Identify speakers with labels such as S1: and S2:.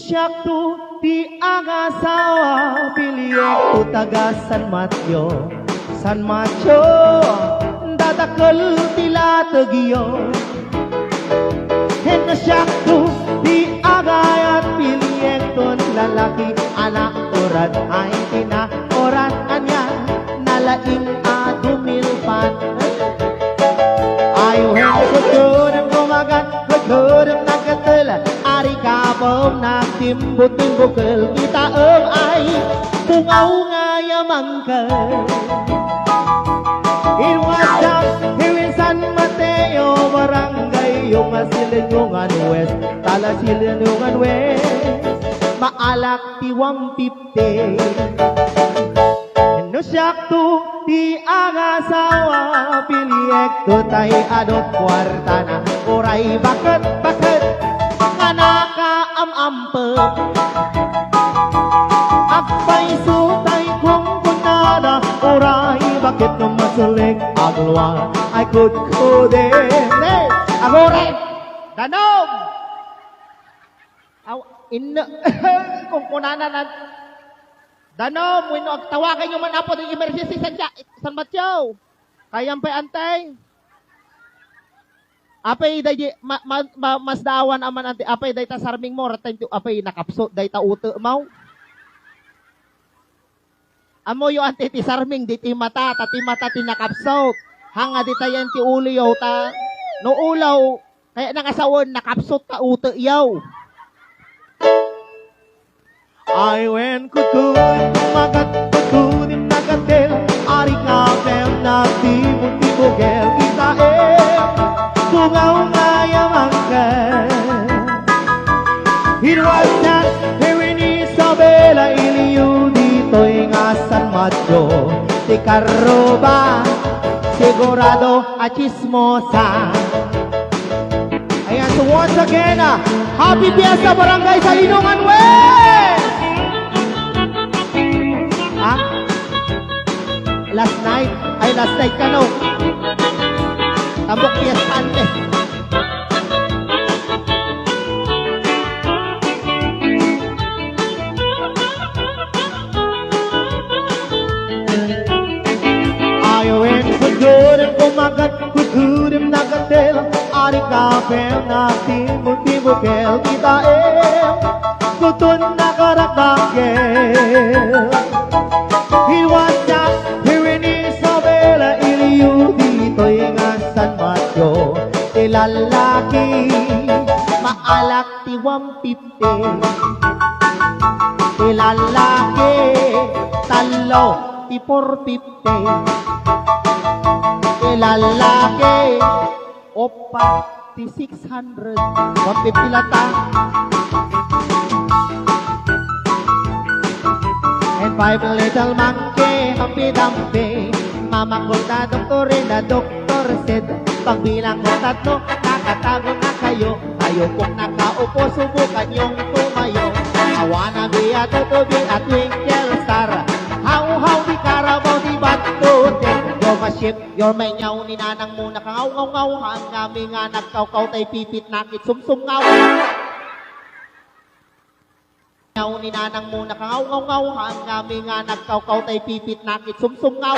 S1: Inusyaktu di agasawa Piliyek tu taga San Mateo dadakal tila tagiyo Inusyaktu di agayat Piliyek tu lalaki anak urat ay tinaorat anya nalaing adumilpan ayuhin kudurang gumagat kudurang nagkatala ari kabom nagtimbut-timbukal kita ay bungaw nga yamangkal it was down here in San Mateo barangay yung Silinungan West tala Silinungan West maalak ti 150 Inusyaktu di agasawa Piliyek tu tay adot kwarta na oray bakit naka am-ampep apay sutay kung kunada oray bakit no masulik agluwa ay kudkude agore danom aw inna kung kunana na danom wino tawagan nyo man apo ng emergency San Mateo kayang pa antay apay day mas daawan aman ante apay day ta sarming mo ratay apay nakapso day ta ute mau amo yo ante ti sarming di ti mata ti nakapso hanga di tayan ti uliyo ta no ulaw kaya nakasawon nakapso ta ute yaw I went kukun kumagat kukunin nagatel ari kapel na tibugel kita bungaw nga yamangkal it was not here in Isabela iliyo dito'y nga San Mateo si Carroba sigurado at chismosa ayan so once again happy Fiesta Barangay Silinungan West last night ka no tambok fiestante ayawin kudurim kumagat kudurim nagatel ari kapel na timutibukel kita kutun nakarakdagel hiwasa dito'y nga San Mateo ilalaki maalak ti 150 ilalaki talo ti 450 ilalaki opa ti 600 150 lata and 5 little monkey happy dumpy mama ko na doktor said pagbilang ko tatlo nakatago na kayo kung nakaupo subukan yung tumayo I wanna be a tutubi at twinkle star how di karabaw di batute you're my ship you're my nyaw ni nanang muna kangaw hang kami nga nagkaukaw tay pipit nakit sumsum ngaw nyaw ni nanang muna kangaw hang kami nga nagkaukaw tay pipit nakit sumsum ngaw